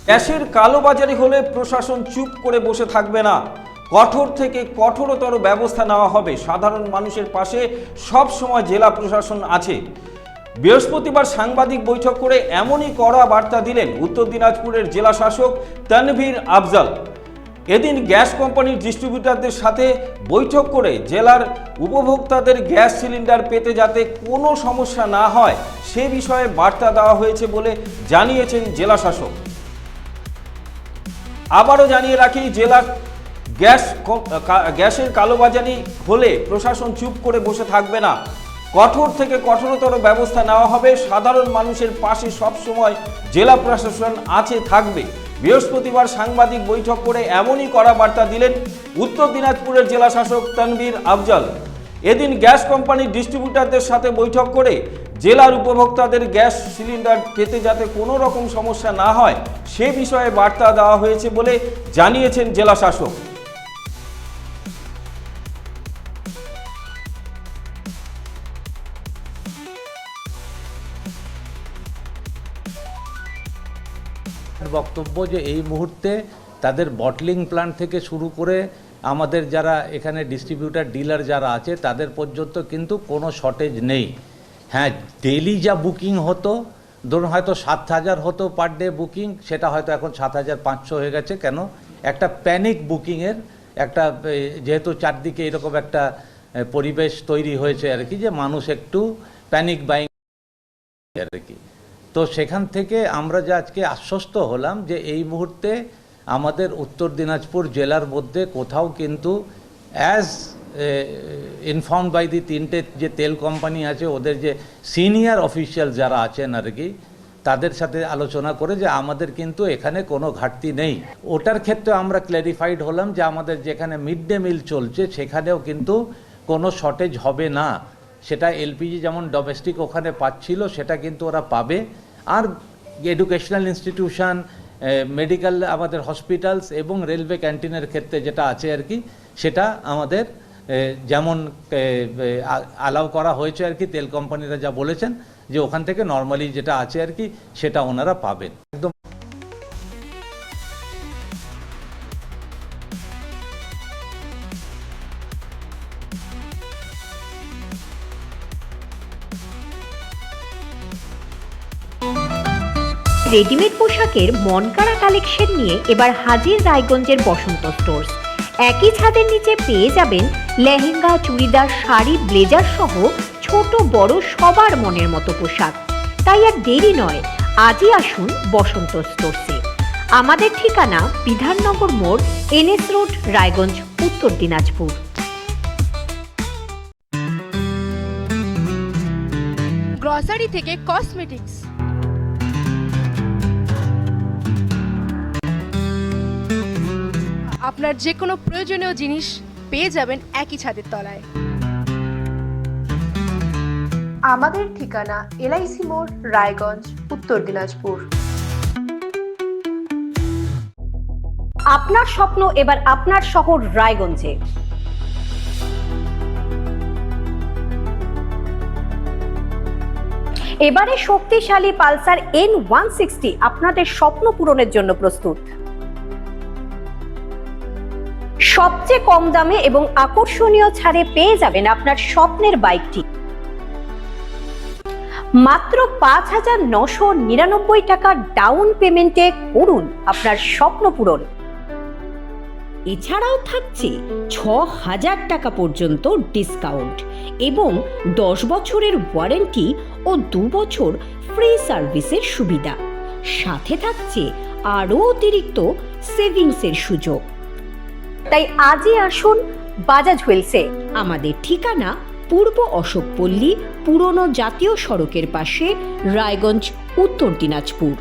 গ্যাসের কালোবাজারি হলে প্রশাসন চুপ করে বসে থাকবে না, কঠোর থেকে কঠোরতর ব্যবস্থা নেওয়া হবে। সাধারণ মানুষের পাশে সব সময় জেলা প্রশাসন আছে। বৃহস্পতিবার সাংবাদিক বৈঠক করে এমনই কড়া বার্তা দিলেন উত্তর দিনাজপুরের জেলা শাসক তানভীর আফজাল। এদিন গ্যাস কোম্পানির ডিস্ট্রিবিউটরদের সাথে বৈঠক করে জেলার উপভোক্তাদের গ্যাস সিলিন্ডার পেতে যাতে কোনো সমস্যা না হয় সে বিষয়ে বার্তা দেওয়া হয়েছে বলে জানিয়েছেন জেলা শাসক। আবারও জানিয়ে রাখি, জেলার গ্যাসের কালোবাজারি হলে প্রশাসন চুপ করে বসে থাকবে না, কঠোর থেকে কঠোরতর ব্যবস্থা নেওয়া হবে। সাধারণ মানুষের পাশে সবসময় জেলা প্রশাসন আছে, থাকবে। বৃহস্পতিবার সাংবাদিক বৈঠক করে এমনই কড়া বার্তা দিলেন উত্তর দিনাজপুরের জেলা শাসক তানভীর আফজাল। এদিন গ্যাস কোম্পানির ডিস্ট্রিবিউটরদের সাথে বৈঠক করে জেলার উপভোক্তাদের গ্যাস সিলিন্ডার পেতে যাতে কোনো রকম সমস্যা না হয় সে বিষয়ে বার্তা দেওয়া হয়েছে বলে জানিয়েছেন জেলা শাসক। বক্তব্য যে এই মুহূর্তে তাদের বটলিং প্ল্যান্ট থেকে শুরু করে আমাদের যারা এখানে ডিস্ট্রিবিউটার ডিলার যারা আছে তাদের পর্যন্ত কিন্তু কোনো শর্টেজ নেই। হ্যাঁ, ডেইলি যা বুকিং হতো, ধরুন হয়তো 7,000 হতো পার ডে বুকিং, সেটা হয়তো এখন 7,500 হয়ে গেছে। কেন? একটা প্যানিক বুকিংয়ের একটা, যেহেতু চারদিকে এরকম একটা পরিবেশ তৈরি হয়েছে আর কি, যে মানুষ একটু প্যানিক বাইং আর কি। তো সেখান থেকে আমরা যে আজকে আশ্বস্ত হলাম যে এই মুহূর্তে আমাদের উত্তর দিনাজপুর জেলার মধ্যে কোথাও কিন্তু অ্যাজ ইনফর্মড বাই দি 3টে যে তেল কোম্পানি আছে, ওদের যে সিনিয়র অফিসিয়াল যারা আছেন আর কি, তাদের সাথে আলোচনা করে যে আমাদের কিন্তু এখানে কোনো ঘাটতি নেই। ওটার ক্ষেত্রে আমরা ক্ল্যারিফাইড হলাম যে আমাদের যেখানে মিড ডে মিল চলছে সেখানেও কিন্তু কোনো শর্টেজ হবে না। সেটা এলপিজি যেমন ডোমেস্টিক ওখানে পাচ্ছিল সেটা কিন্তু ওরা পাবে। আর এডুকেশনাল ইনস্টিটিউশন, মেডিকেল, আমাদের হসপিটালস এবং রেলওয়ে ক্যান্টিনের ক্ষেত্রে যেটা আছে আর কি, সেটা আমাদের যেমন অ্যালাউ করা হয়েছে আর কি, তেল কোম্পানিরা যা বলেছেন যে ওখান থেকে নর্মালি যেটা আছে আর কি সেটা ওনারা পাবেন একদম। রেডিমেড পোশাকের মনকাড়া কালেকশন নিয়ে এবার হাজির রায়গঞ্জের বসন্ত স্টোর্স। একই ছাদের নিচে পেয়ে যাবেন লেহেঙ্গা, চুড়িদার, শাড়ি, ব্লেজার সহ ছোট বড় সবার মনের মতো পোশাক। তাই আর দেরি নয়, আজই আসুন বসন্ত স্টোর্সে। আমাদের ঠিকানা বিধাননগর মোড়, NS রোড, রায়গঞ্জ, উত্তর দিনাজপুর। গ্রসারি থেকে কসমেটিক্স, আপনার যে কোনো প্রয়োজনীয় জিনিস পেয়ে যাবেন একই ছাদের তলায়। আমাদের ঠিকানা LIC মোড়, রায়গঞ্জ, উত্তর দিনাজপুর। আপনার স্বপ্ন এবার আপনার শহর রায়গঞ্জে। এবারে শক্তিশালী পালসার N160 আপনাদের স্বপ্ন পূরণের জন্য প্রস্তুত। সবচেয়ে কম দামে এবং আকর্ষণীয় ছাড়ে পেয়ে যাবেন আপনার স্বপ্নের বাইকটি। মাত্র 5,999 টাকা ডাউন পেমেন্টে করুন আপনার স্বপ্ন পূরণ। এছাড়াও থাকছে 6,000 টাকা পর্যন্ত ডিসকাউন্ট এবং 10 বছরের ওয়ারেন্টি ও 2 বছর ফ্রি সার্ভিসের সুবিধা। সাথে থাকছে আরও অতিরিক্ত সেভিংসের সুযোগ। তাই আজই আসুন বাজাজ হুইলসে। আমাদের ঠিকানা পূর্ব অশোকপল্লী, পুরনো জাতীয় সড়কের পাশে, রায়গঞ্জ, উত্তর দিনাজপুর।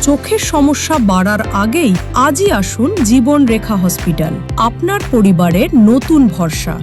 চোখের সমস্যা বাড়ার আগেই আজই আসুন জীবন রেখা হসপিটাল, আপনার পরিবারের নতুন ভরসা।